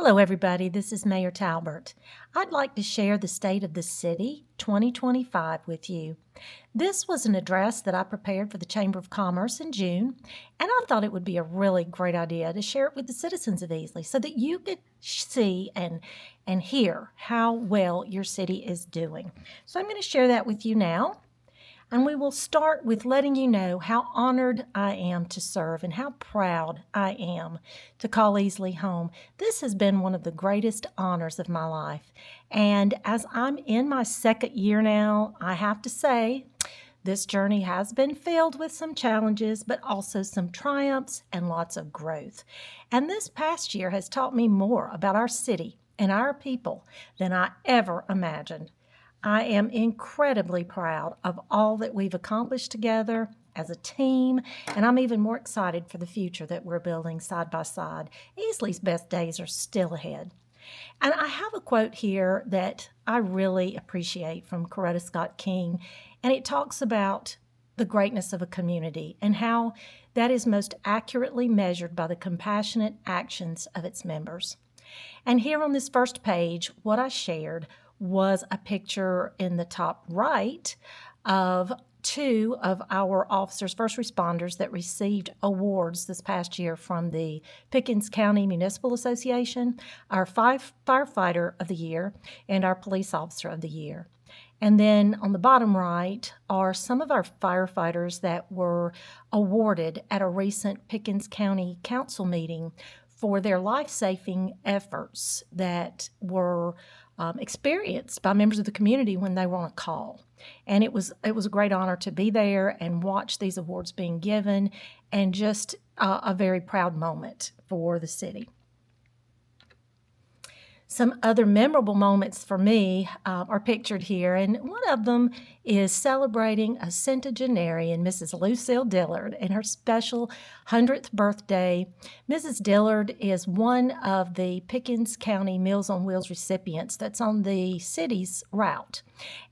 Hello, everybody. This is Mayor Talbert. I'd like to share the State of the City 2025 with you. This was an address that I prepared for the Chamber of Commerce in June, and I thought it would be a really great idea to share it with the citizens of Easley so that you could see and hear how well your city is doing. So I'm going to share that with you now. And we will start with letting you know how honored I am to serve and how proud I am to call Easley home. This has been one of the greatest honors of my life. And as I'm in my second year now, I have to say, this journey has been filled with some challenges, but also some triumphs and lots of growth. And this past year has taught me more about our city and our people than I ever imagined. I am incredibly proud of all that we've accomplished together as a team, and I'm even more excited for the future that we're building side by side. Easley's best days are still ahead. And I have a quote here that I really appreciate from Coretta Scott King, and it talks about the greatness of a community and how that is most accurately measured by the compassionate actions of its members. And here on this first page, what I shared was a picture in the top right of two of our officers, first responders, that received awards this past year from the Pickens County Municipal Association, our firefighter of the year and our police officer of the year. And then on the bottom right are some of our firefighters that were awarded at a recent Pickens County Council meeting for their life-saving efforts that were experienced by members of the community when they were on a call. And it was a great honor to be there and watch these awards being given, and just a very proud moment for the city. Some other memorable moments for me are pictured here, and one of them is celebrating a centenarian, Mrs. Lucille Dillard, and her special 100th birthday. Mrs. Dillard is one of the Pickens County Meals on Wheels recipients that's on the city's route,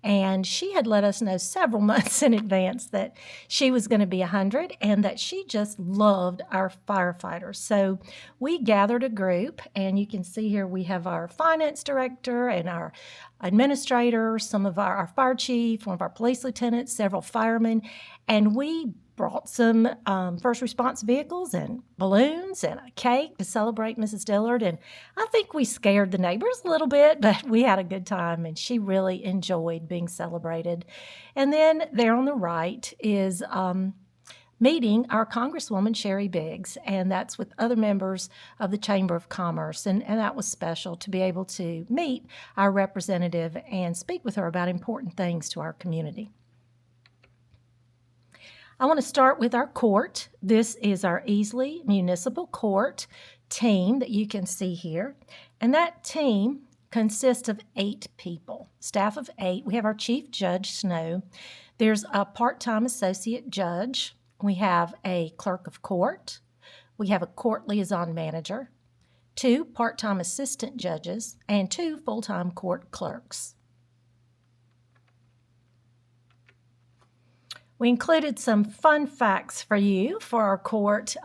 and she had let us know several months in advance that she was going to be 100 and that she just loved our firefighters. So we gathered a group, and you can see here we have our finance director and our administrator, some of our fire chief, one of our police lieutenants, several firemen, and we brought some first response vehicles and balloons and a cake to celebrate Mrs. Dillard. And I think we scared the neighbors a little bit, but we had a good time, and she really enjoyed being celebrated. And then there on the right is meeting our Congresswoman Sherry Biggs, and that's with other members of the Chamber of Commerce. And that was special to be able to meet our representative and speak with her about important things to our community. I want to start with our court. This is our Easley Municipal Court team that you can see here. And that team consists of 8 people, staff of 8. We have our Chief Judge Snow. There's a part-time associate judge. We have a clerk of court. We have a court liaison manager, 2 part-time assistant judges, and 2 full-time court clerks. We included some fun facts for you for our court.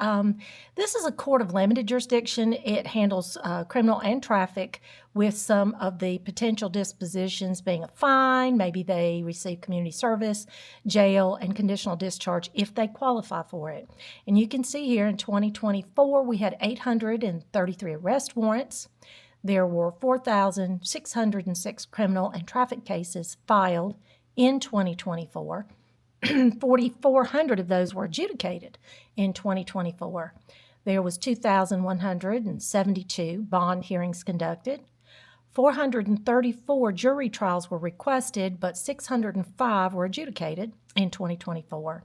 This is a court of limited jurisdiction. It handles criminal and traffic, with some of the potential dispositions being a fine, maybe they receive community service, jail, and conditional discharge if they qualify for it. And you can see here in 2024, we had 833 arrest warrants. There were 4,606 criminal and traffic cases filed in 2024. 4,400 of those were adjudicated in 2024. There was 2,172 bond hearings conducted. 434 jury trials were requested, but 605 were adjudicated in 2024.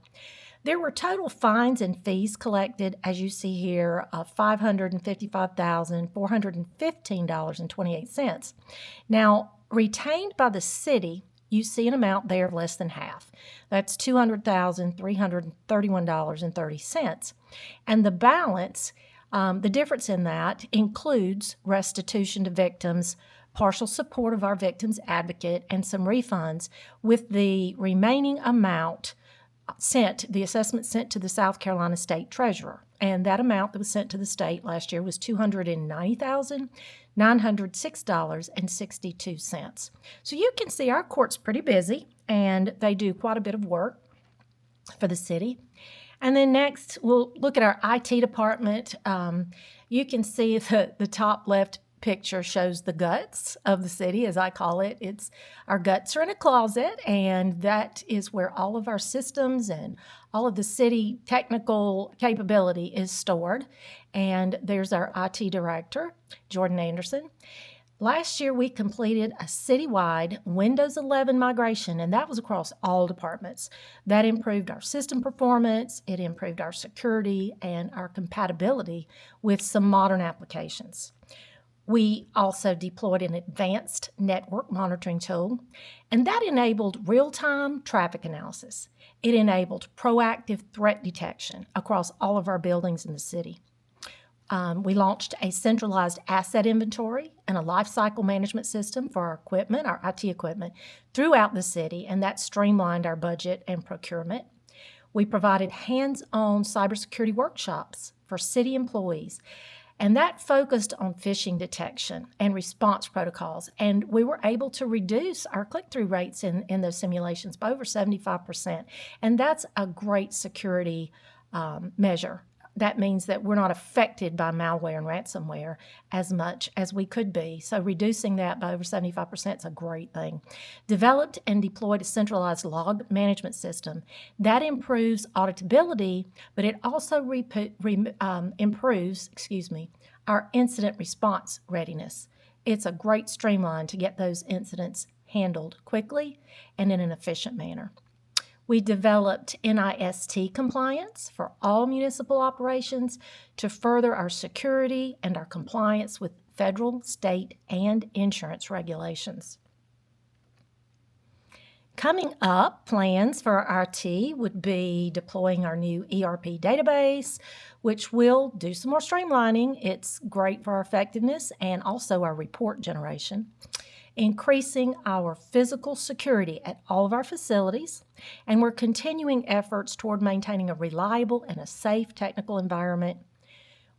There were total fines and fees collected, as you see here, of $555,415.28. Now, retained by the city, you see an amount there of less than half. That's $200,331.30. And the balance, the difference in that includes restitution to victims, partial support of our victims advocate, and some refunds, with the remaining amount the assessment sent to the South Carolina State Treasurer. And that amount that was sent to the state last year was $290,906.62. So you can see our court's pretty busy, and they do quite a bit of work for the city. And then next, we'll look at our IT department. You can see the top left picture shows the guts of the city, as I call it. Our guts are in a closet, and that is where all of our systems and all of the city technical capability is stored. And there's our IT director, Jordan Anderson. Last year, we completed a citywide Windows 11 migration, and that was across all departments. That improved our system performance, it improved our security, and our compatibility with some modern applications. We also deployed an advanced network monitoring tool, and that enabled real-time traffic analysis. It enabled proactive threat detection across all of our buildings in the city. We launched a centralized asset inventory and a lifecycle management system for our equipment, our IT equipment, throughout the city, and that streamlined our budget and procurement. We provided hands-on cybersecurity workshops for city employees, and that focused on phishing detection and response protocols, and we were able to reduce our click-through rates in those simulations by over 75%, and that's a great security measure. That means that we're not affected by malware and ransomware as much as we could be. So reducing that by over 75% is a great thing. Developed and deployed a centralized log management system. That improves auditability, but it also improves our incident response readiness. It's a great streamline to get those incidents handled quickly and in an efficient manner. We developed NIST compliance for all municipal operations to further our security and our compliance with federal, state, and insurance regulations. Coming up, plans for our IT would be deploying our new ERP database, which will do some more streamlining. It's great for our effectiveness and also our report generation. Increasing our physical security at all of our facilities, and we're continuing efforts toward maintaining a reliable and a safe technical environment.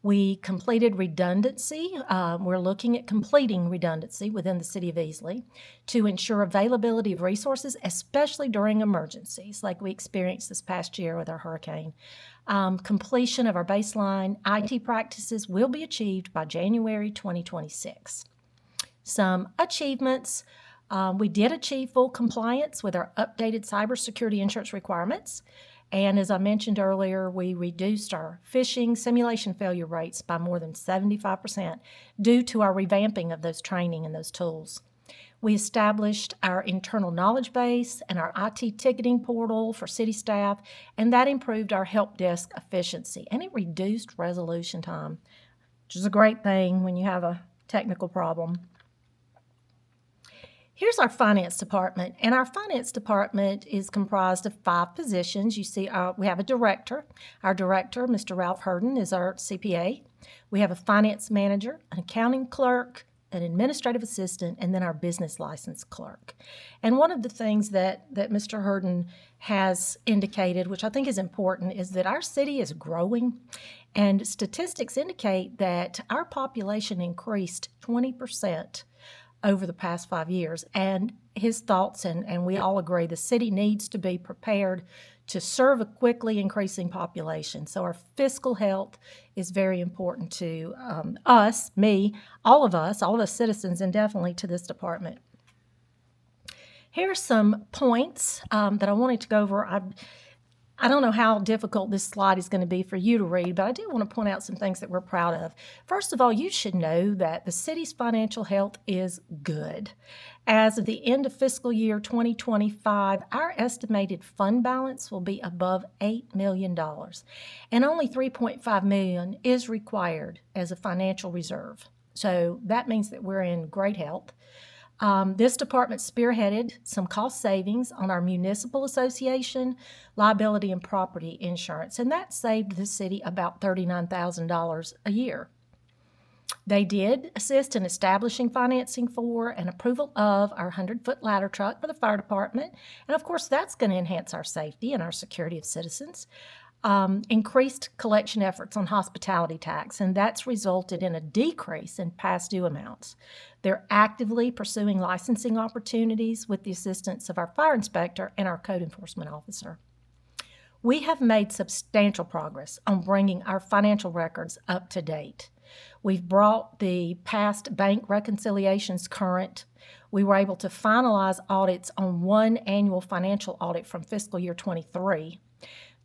We completed redundancy. We're looking at completing redundancy within the city of Easley to ensure availability of resources, especially during emergencies like we experienced this past year with our hurricane. Completion of our baseline IT practices will be achieved by January 2026. Some achievements. We did achieve full compliance with our updated cybersecurity insurance requirements. And as I mentioned earlier, we reduced our phishing simulation failure rates by more than 75% due to our revamping of those training and those tools. We established our internal knowledge base and our IT ticketing portal for city staff, and that improved our help desk efficiency, and it reduced resolution time, which is a great thing when you have a technical problem. Here's our finance department, and our finance department is comprised of 5 positions. You see, we have a director. Our director, Mr. Ralph Herden, is our CPA. We have a finance manager, an accounting clerk, an administrative assistant, and then our business license clerk. And one of the things that Mr. Herden has indicated, which I think is important, is that our city is growing, and statistics indicate that our population increased 20% over the past 5 years, and his thoughts, and we all agree, the city needs to be prepared to serve a quickly increasing population. So our fiscal health is very important to us, me, all of us citizens, and definitely to this department. Here are some points that I wanted to go over. I don't know how difficult this slide is going to be for you to read, but I do want to point out some things that we're proud of. First of all, you should know that the city's financial health is good. As of the end of fiscal year 2025, our estimated fund balance will be above $8 million, and only $3.5 million is required as a financial reserve. So that means that we're in great health. This department spearheaded some cost savings on our municipal association, liability, and property insurance, and that saved the city about $39,000 a year. They did assist in establishing financing for and approval of our 100-foot ladder truck for the fire department. And of course, that's going to enhance our safety and our security of citizens. Increased collection efforts on hospitality tax, and that's resulted in a decrease in past due amounts. They're actively pursuing licensing opportunities with the assistance of our fire inspector and our code enforcement officer. We have made substantial progress on bringing our financial records up to date. We've brought the past bank reconciliations current. We were able to finalize audits on one annual financial audit from fiscal year 23,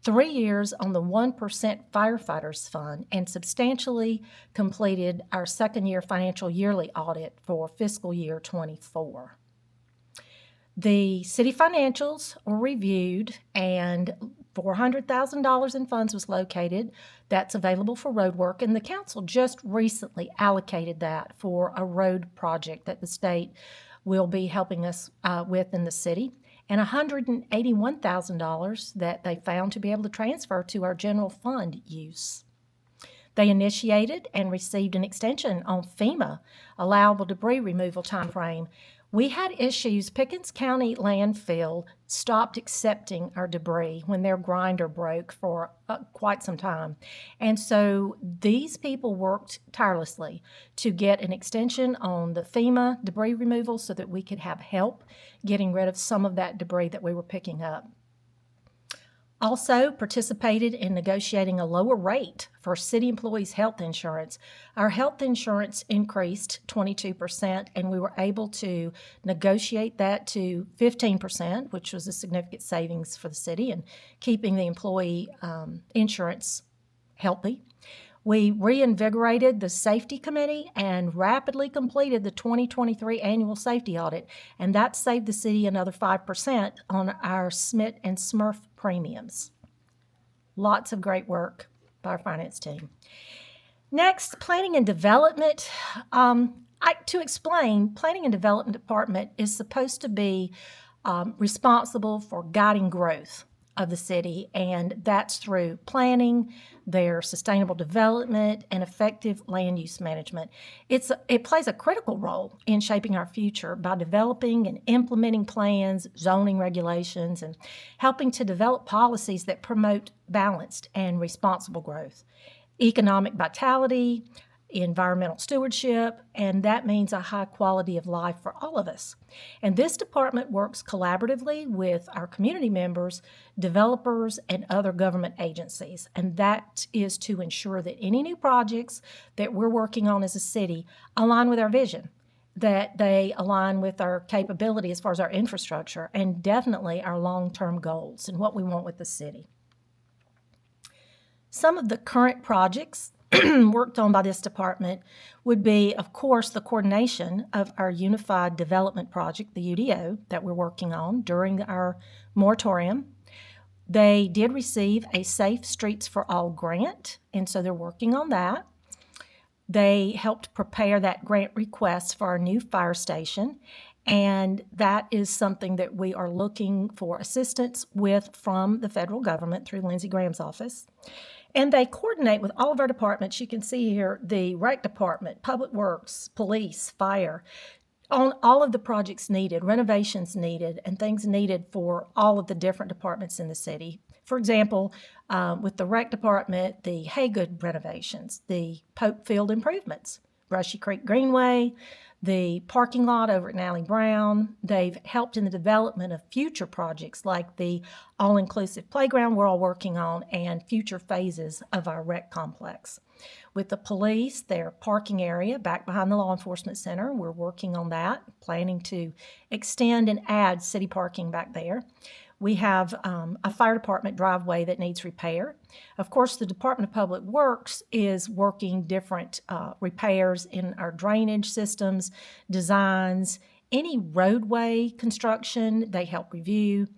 3 years on the 1% Firefighters Fund, and substantially completed our second-year financial yearly audit for fiscal year 24. The city financials were reviewed, and $400,000 in funds was located that's available for road work, and the council just recently allocated that for a road project that the state will be helping us with in the city, and $181,000 that they found to be able to transfer to our general fund use. They initiated and received an extension on FEMA allowable debris removal timeframe. We had issues. Pickens County Landfill stopped accepting our debris when their grinder broke for quite some time. And so these people worked tirelessly to get an extension on the FEMA debris removal so that we could have help getting rid of some of that debris that we were picking up. Also participated in negotiating a lower rate for city employees' health insurance. Our health insurance increased 22%, and we were able to negotiate that to 15%, which was a significant savings for the city and keeping the employee insurance healthy. We reinvigorated the safety committee and rapidly completed the 2023 annual safety audit, and that saved the city another 5% on our SMIT and SMRF premiums. Lots of great work by our finance team. Next, planning and development. To explain, planning and development department is supposed to be responsible for guiding growth of the city, and that's through planning, their sustainable development, and effective land use management. It plays a critical role in shaping our future by developing and implementing plans, zoning regulations, and helping to develop policies that promote balanced and responsible growth, economic vitality, environmental stewardship, and that means a high quality of life for all of us. And this department works collaboratively with our community members, developers, and other government agencies. And that is to ensure that any new projects that we're working on as a city align with our vision, that they align with our capability as far as our infrastructure, and definitely our long-term goals and what we want with the city. Some of the current projects worked on by this department would be, of course, the coordination of our Unified Development Project, the UDO, that we're working on during our moratorium. They did receive a Safe Streets for All grant, and so they're working on that. They helped prepare that grant request for our new fire station, and that is something that we are looking for assistance with from the federal government through Lindsey Graham's office. And they coordinate with all of our departments. You can see here the rec department, public works, police, fire, on all of the projects needed, renovations needed, and things needed for all of the different departments in the city. For example, with the rec department, the Haygood renovations, the Pope Field improvements, Brushy Creek Greenway, the parking lot over at Nally Brown. They've helped in the development of future projects like the all-inclusive playground we're all working on and future phases of our rec complex. With the police, their parking area back behind the law enforcement center, we're working on that, planning to extend and add city parking back there. We have a fire department driveway that needs repair. Of course, the Department of Public Works is working different repairs in our drainage systems, designs, any roadway construction they help review,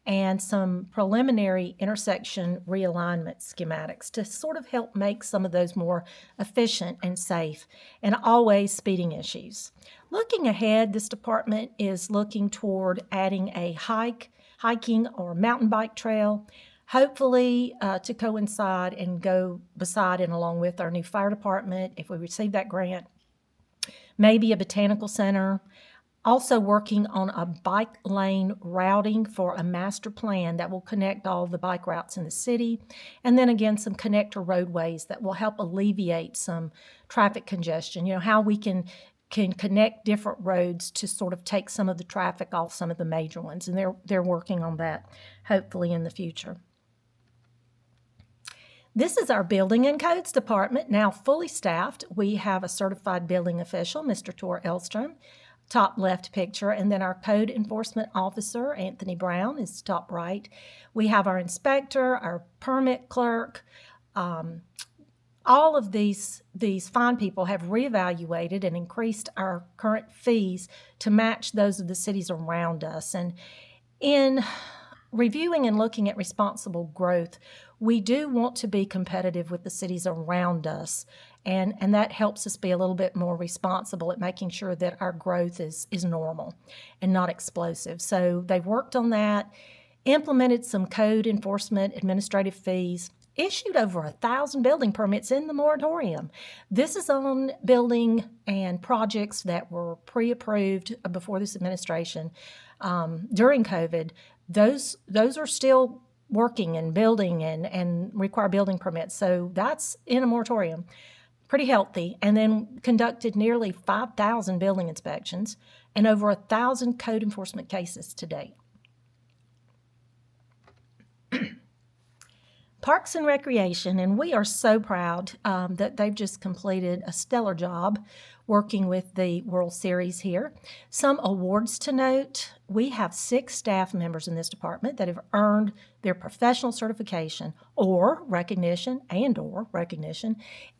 and some preliminary intersection realignment schematics to sort of help make some of those more efficient and safe, and always speeding issues. Looking ahead, this department is looking toward adding a hiking or mountain bike trail, hopefully to coincide and go beside and along with our new fire department, if we receive that grant, maybe a botanical center. Also working on a bike lane routing for a master plan that will connect all the bike routes in the city. And then again, some connector roadways that will help alleviate some traffic congestion. You know, how we can connect different roads to sort of take some of the traffic off some of the major ones. And they're working on that, hopefully in the future. This is our Building and Codes Department, now fully staffed. We have a certified building official, Mr. Tor Elstrom, top left picture, and then our code enforcement officer, Anthony Brown, is top right. We have our inspector, our permit clerk. All of these fine people have reevaluated and increased our current fees to match those of the cities around us. And in reviewing and looking at responsible growth, we do want to be competitive with the cities around us, and that helps us be a little bit more responsible at making sure that our growth is normal and not explosive. So they've worked on that, implemented some code enforcement administrative fees, issued over 1,000 building permits in the moratorium. This is on building and projects that were pre-approved before this administration during COVID. Those are still working and building and require building permits. So that's in a moratorium. Pretty healthy. And then conducted nearly 5,000 building inspections and over 1,000 code enforcement cases to date. Parks and Recreation, and we are so proud that they've just completed a stellar job working with the World Series here. Some awards to note: we have 6 staff members in this department that have earned their professional certification or recognition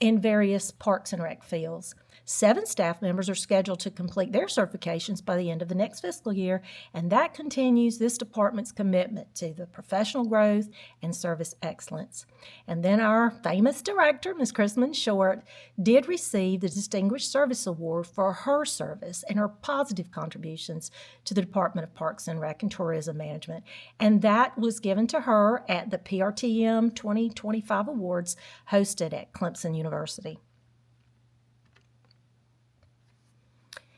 in various Parks and Rec fields. 7 staff members are scheduled to complete their certifications by the end of the next fiscal year, and that continues this department's commitment to the professional growth and service excellence. And then our famous director, Ms. Chrisman Short, did receive the Distinguished Service Award for her service and her positive contributions to the Department of Parks and Rec and Tourism Management, and that was given to her at the PRTM 2025 Awards hosted at Clemson University.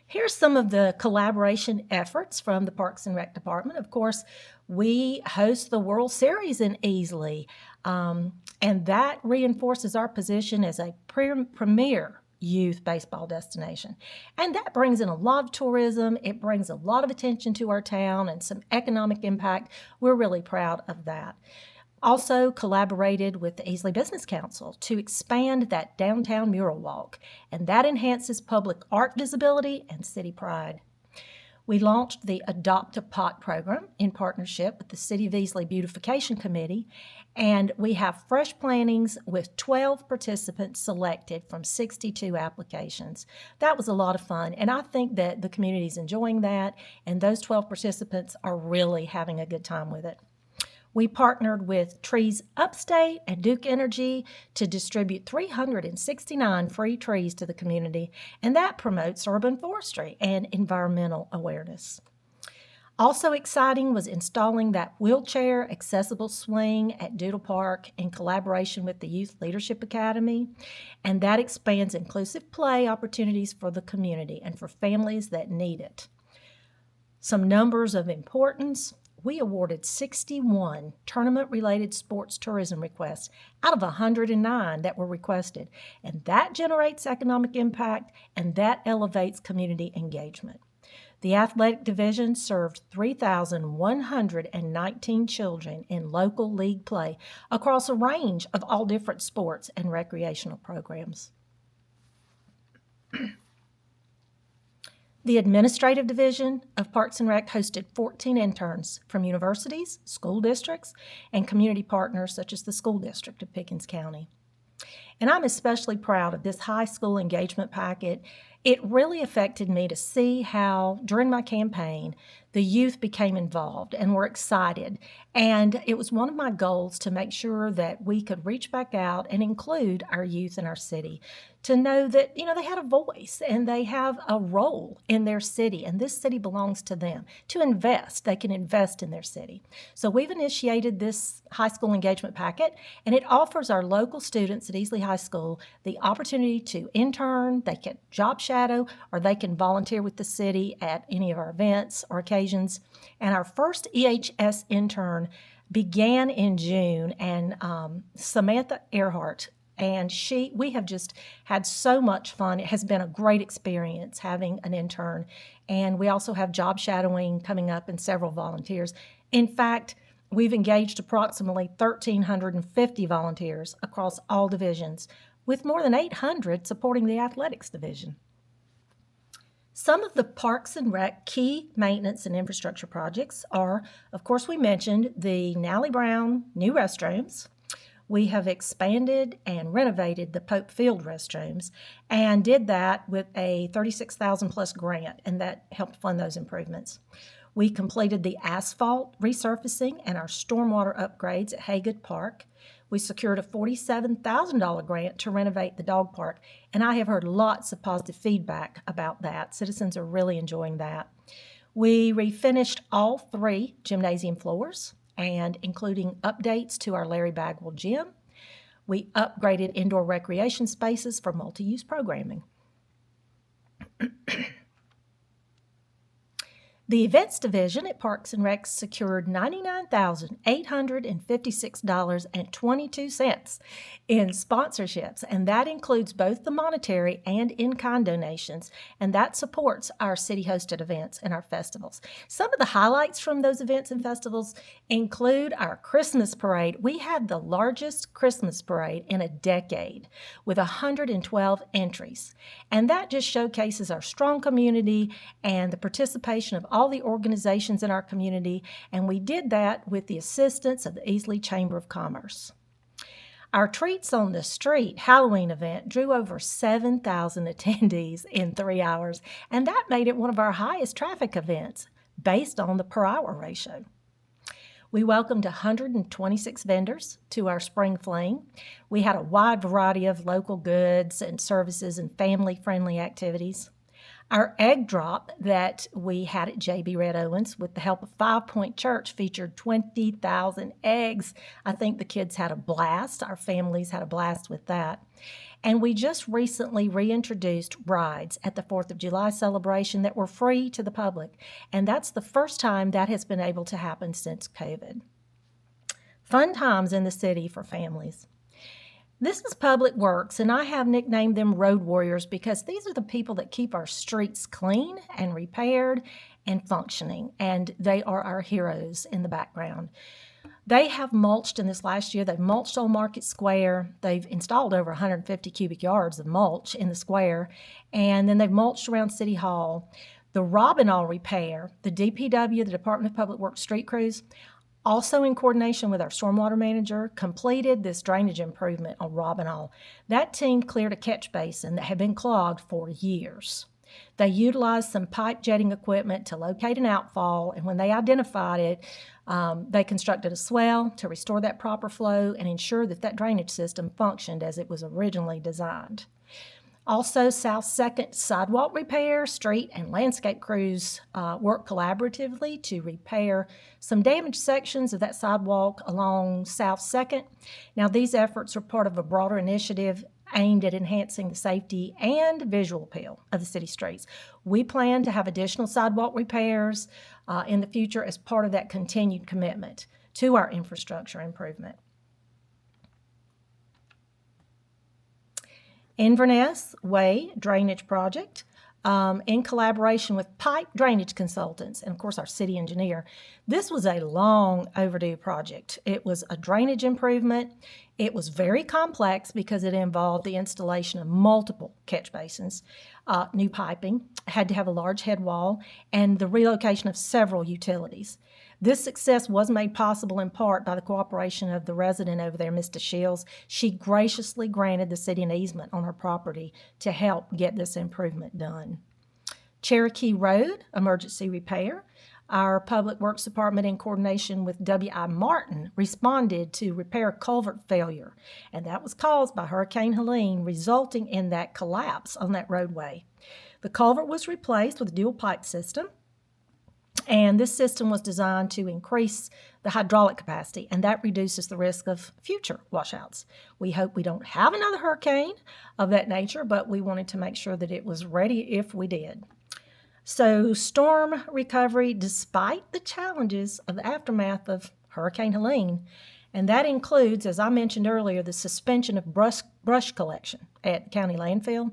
Here's some of the collaboration efforts from the Parks and Rec Department. Of course, we host the World Series in Easley, and that reinforces our position as a premier youth baseball destination. And that brings in a lot of tourism. It brings a lot of attention to our town and some economic impact. We're really proud of that. Also collaborated with the Easley Business Council to expand that downtown mural walk, and that enhances public art visibility and city pride. We launched the Adopt a Pot program in partnership with the City of Easley Beautification Committee, and we have fresh plantings with 12 participants selected from 62 applications. That was a lot of fun, and I think that the community is enjoying that, and those 12 participants are really having a good time with it. We partnered with Trees Upstate and Duke Energy to distribute 369 free trees to the community, and that promotes urban forestry and environmental awareness. Also exciting was installing that wheelchair accessible swing at Doodle Park in collaboration with the Youth Leadership Academy, and that expands inclusive play opportunities for the community and for families that need it. Some numbers of importance: we awarded 61 tournament-related sports tourism requests out of 109 that were requested, and that generates economic impact, and that elevates community engagement. The athletic division served 3,119 children in local league play across a range of all different sports and recreational programs. The administrative division of Parks and Rec hosted 14 interns from universities, school districts, and community partners such as the School District of Pickens County. And I'm especially proud of this high school engagement packet. It really affected me to see how, during my campaign, the youth became involved and were excited. And it was one of my goals to make sure that we could reach back out and include our youth in our city, to know that, they had a voice and they have a role in their city, and this city belongs to them. To invest, they can invest in their city. So we've initiated this high school engagement packet, and it offers our local students at Easley High School the opportunity to intern, they can job shadow, or they can volunteer with the city at any of our events or occasions. And our first EHS intern began in June, and Samantha Earhart, and we have just had so much fun. It has been a great experience having an intern. And we also have job shadowing coming up and several volunteers. In fact, we've engaged approximately 1,350 volunteers across all divisions, with more than 800 supporting the athletics division. Some of the Parks and Rec key maintenance and infrastructure projects are, of course, we mentioned the Nally Brown new restrooms. We have expanded and renovated the Pope Field restrooms and did that with a $36,000 plus grant, and that helped fund those improvements. We completed the asphalt resurfacing and our stormwater upgrades at Haygood Park. We secured a $47,000 grant to renovate the dog park, and I have heard lots of positive feedback about that. Citizens are really enjoying that. We refinished all 3 gymnasium floors, and including updates to our Larry Bagwell gym. We upgraded indoor recreation spaces for multi-use programming. The events division at Parks and Rec secured $99,856.22 in sponsorships, and that includes both the monetary and in-kind donations, and that supports our city-hosted events and our festivals. Some of the highlights from those events and festivals include our Christmas parade. We had the largest Christmas parade in a decade with 112 entries, and that just showcases our strong community and the participation of all the organizations in our community, and we did that with the assistance of the Easley Chamber of Commerce. Our Treats on the Street Halloween event drew over 7,000 attendees in 3 hours, and that made it one of our highest traffic events based on the per-hour ratio. We welcomed 126 vendors to our Spring Fling. We had a wide variety of local goods and services and family-friendly activities. Our egg drop that we had at J.B. Red Owens with the help of 5 Point Church featured 20,000 eggs. I think the kids had a blast. Our families had a blast with that. And we just recently reintroduced rides at the 4th of July celebration that were free to the public. And that's the first time that has been able to happen since COVID. Fun times in the city for families. This is Public Works, and I have nicknamed them Road Warriors because these are the people that keep our streets clean and repaired and functioning, and they are our heroes in the background. They have mulched in this last year. They've mulched on Market Square. They've installed over 150 cubic yards of mulch in the square, and then they've mulched around City Hall. The Robinall repair, the DPW, the Department of Public Works street crews, also in coordination with our stormwater manager, completed this drainage improvement on Robinall. That team cleared a catch basin that had been clogged for years. They utilized some pipe jetting equipment to locate an outfall, and when they identified it, they constructed a swell to restore that proper flow and ensure that that drainage system functioned as it was originally designed. Also, South 2nd sidewalk repair, street and landscape crews work collaboratively to repair some damaged sections of that sidewalk along South 2nd. Now, these efforts are part of a broader initiative aimed at enhancing the safety and visual appeal of the city streets. We plan to have additional sidewalk repairs in the future as part of that continued commitment to our infrastructure improvement. Inverness Way Drainage Project, in collaboration with Pipe Drainage Consultants and, of course, our city engineer. This was a long overdue project. It was a drainage improvement. It was very complex because it involved the installation of multiple catch basins, new piping, had to have a large head wall, and the relocation of several utilities. This success was made possible in part by the cooperation of the resident over there, Mr. Shields. She graciously granted the city an easement on her property to help get this improvement done. Cherokee Road, emergency repair. Our Public Works Department, in coordination with W.I. Martin, responded to repair culvert failure, and that was caused by Hurricane Helene, resulting in that collapse on that roadway. The culvert was replaced with a dual pipe system, and this system was designed to increase the hydraulic capacity, and that reduces the risk of future washouts. We hope we don't have another hurricane of that nature, but we wanted to make sure that it was ready if we did. So storm recovery, despite the challenges of the aftermath of Hurricane Helene, and that includes, as I mentioned earlier, the suspension of brush collection at the county landfill,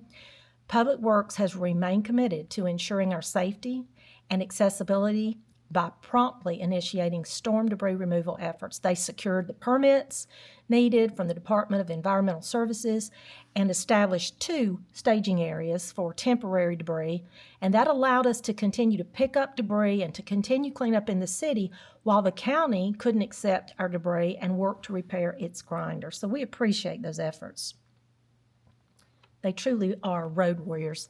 Public Works has remained committed to ensuring our safety and accessibility by promptly initiating storm debris removal efforts. They secured the permits needed from the Department of Environmental Services and established 2 staging areas for temporary debris, and that allowed us to continue to pick up debris and to continue cleanup in the city while the county couldn't accept our debris and work to repair its grinder. So we appreciate those efforts. They truly are road warriors.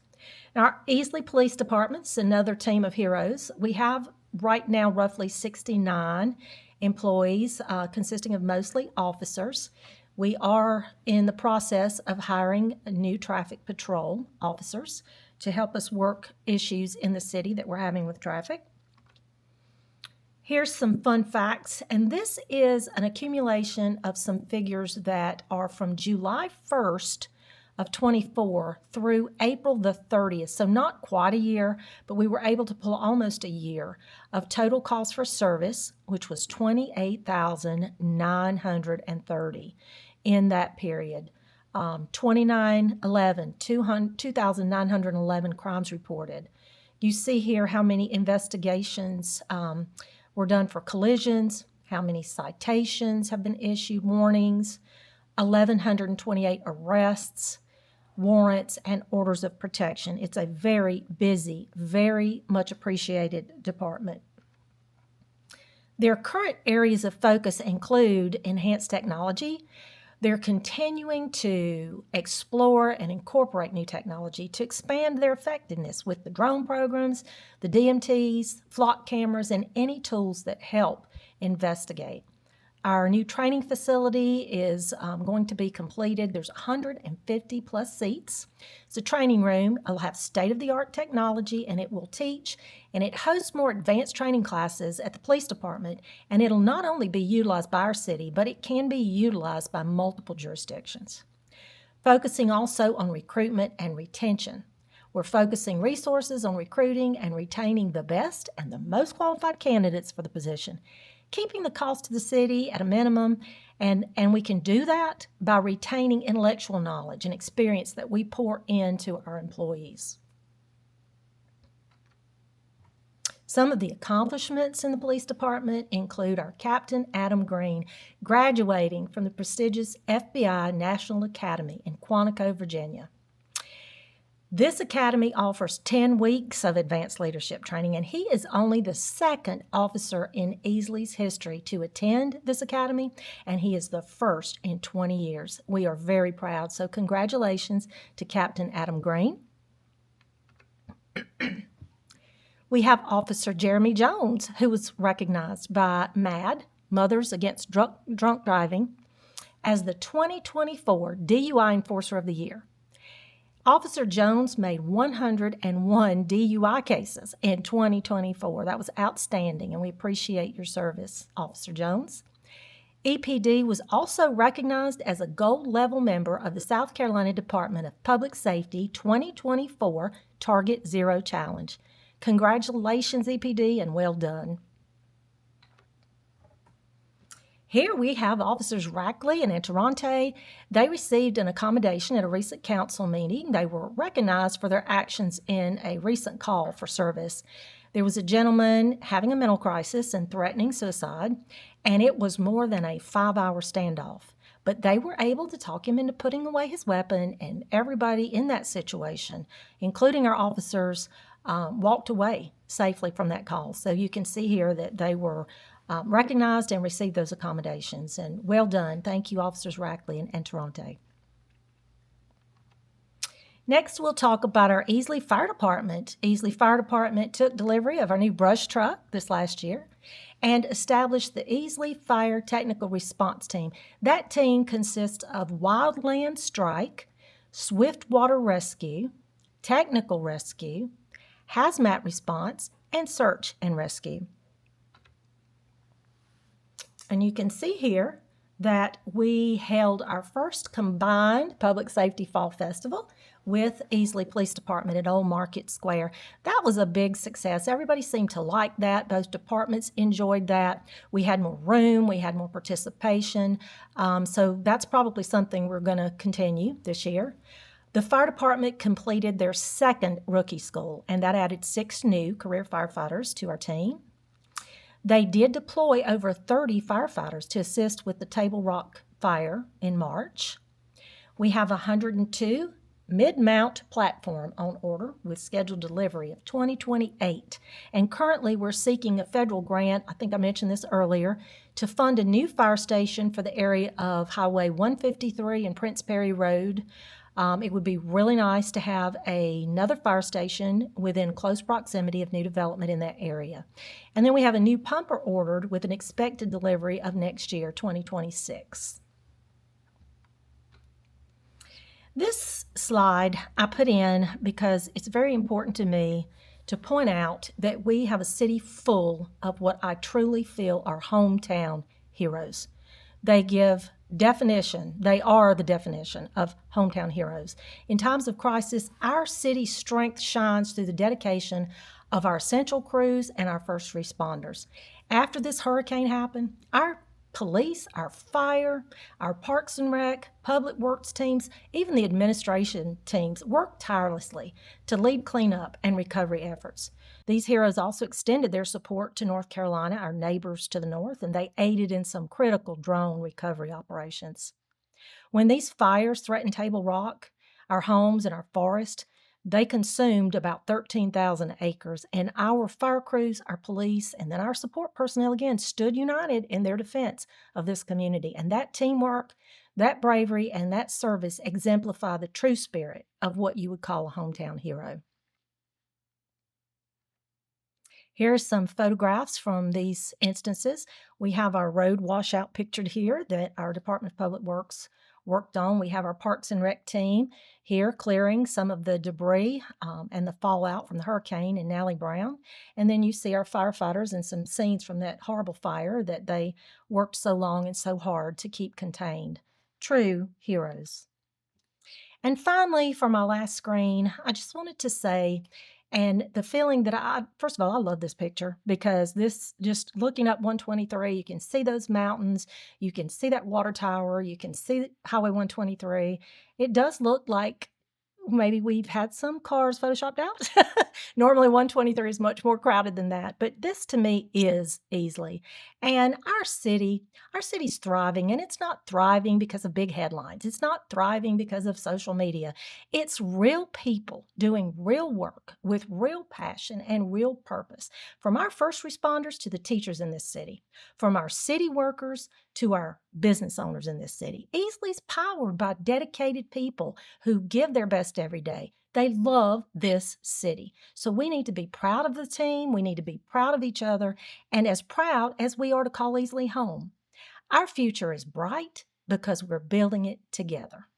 Now, our Easley Police Department's another team of heroes. We have right now roughly 69 employees, consisting of mostly officers. We are in the process of hiring new traffic patrol officers to help us work issues in the city that we're having with traffic. Here's some fun facts, and this is an accumulation of some figures that are from July 1st of 24 through April the 30th, so not quite a year, but we were able to pull almost a year of total calls for service, which was 28,930 in that period. 2,911 crimes reported. You see here how many investigations were done for collisions, how many citations have been issued, warnings, 1,128 arrests, warrants, and orders of protection. It's a very busy, very much appreciated department. Their current areas of focus include enhanced technology. They're continuing to explore and incorporate new technology to expand their effectiveness with the drone programs, the DMTs, flock cameras, and any tools that help investigate. Our new training facility is going to be completed. There's 150 plus seats. It's a training room. It'll have state-of-the-art technology, and it will teach, and it hosts more advanced training classes at the police department, and it'll not only be utilized by our city, but it can be utilized by multiple jurisdictions. Focusing also on recruitment and retention. We're focusing resources on recruiting and retaining the best and the most qualified candidates for the position, keeping the cost to the city at a minimum, and we can do that by retaining intellectual knowledge and experience that we pour into our employees. Some of the accomplishments in the police department include our Captain Adam Green graduating from the prestigious FBI National Academy in Quantico, Virginia. This academy offers 10 weeks of advanced leadership training, and he is only the second officer in Easley's history to attend this academy, and he is the first in 20 years. We are very proud, so congratulations to Captain Adam Green. We have Officer Jeremy Jones, who was recognized by MAD, Mothers Against Drunk Driving, as the 2024 DUI Enforcer of the Year. Officer Jones made 101 DUI cases in 2024. That was outstanding, and we appreciate your service, Officer Jones. EPD was also recognized as a gold-level member of the South Carolina Department of Public Safety 2024 Target Zero Challenge. Congratulations, EPD, and well done. Here we have Officers Rackley and Interante. They received an accommodation at a recent council meeting. They were recognized for their actions in a recent call for service. There was a gentleman having a mental crisis and threatening suicide, and it was more than a 5-hour standoff. but they were able to talk him into putting away his weapon, and everybody in that situation, including our officers, walked away safely from that call. So you can see here that they were recognized and received those accommodations. And well done. Thank you, Officers Rackley and Toronto. Next, we'll talk about our Easley Fire Department. Easley Fire Department took delivery of our new brush truck this last year and established the Easley Fire Technical Response Team. That team consists of wildland strike, swift water rescue, technical rescue, hazmat response, and search and rescue. And you can see here that we held our first combined Public Safety Fall Festival with Easley Police Department at Old Market Square. That was a big success. Everybody seemed to like that. Both departments enjoyed that. We had more room. We had more participation. So that's probably something we're going to continue this year. The fire department completed their second rookie school, and that added 6 new career firefighters to our team. They did deploy over 30 firefighters to assist with the Table Rock fire in March. We have 102 mid-mount platform on order with scheduled delivery of 2028. And currently we're seeking a federal grant, I think I mentioned this earlier, to fund a new fire station for the area of Highway 153 and Prince Perry Road. It would be really nice to have another fire station within close proximity of new development in that area. And then we have a new pumper ordered with an expected delivery of next year, 2026. This slide I put in because it's very important to me to point out that we have a city full of what I truly feel are hometown heroes. They give definition. They are the definition of hometown heroes. In times of crisis, our city's strength shines through the dedication of our essential crews and our first responders. After this hurricane happened, our police, our fire, our Parks and Rec, public works teams, even the administration teams worked tirelessly to lead cleanup and recovery efforts. These heroes also extended their support to North Carolina, our neighbors to the north, and they aided in some critical drone recovery operations. When these fires threatened Table Rock, our homes and our forest, they consumed about 13,000 acres, and our fire crews, our police, and then our support personnel again stood united in their defense of this community. And that teamwork, that bravery, and that service exemplify the true spirit of what you would call a hometown hero. Here's some photographs from these instances. We have our road washout pictured here that our Department of Public Works worked on. We have our Parks and Rec team here clearing some of the debris and the fallout from the hurricane in Nally Brown. And then you see our firefighters and some scenes from that horrible fire that they worked so long and so hard to keep contained. True heroes. And finally, for my last screen, I just wanted to say, and the feeling that first of all, I love this picture because this, just looking up 123, you can see those mountains, you can see that water tower, you can see Highway 123. It does look like maybe we've had some cars photoshopped out. Normally 123 is much more crowded than that, but this to me is Easley. And our city's thriving, and it's not thriving because of big headlines. It's not thriving because of social media. It's real people doing real work with real passion and real purpose. From our first responders to the teachers in this city, from our city workers to our business owners in this city. Easley's powered by dedicated people who give their best every day. They love this city. So we need to be proud of the team. We need to be proud of each other, and as proud as we are to call Easley home. Our future is bright because we're building it together.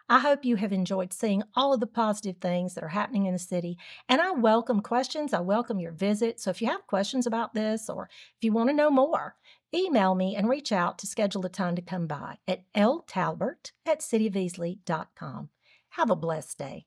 I hope you have enjoyed seeing all of the positive things that are happening in the city, and I welcome questions. I welcome your visit. So if you have questions about this or if you want to know more, email me and reach out to schedule a time to come by at ltalbert@cityofeasley.com. Have a blessed day.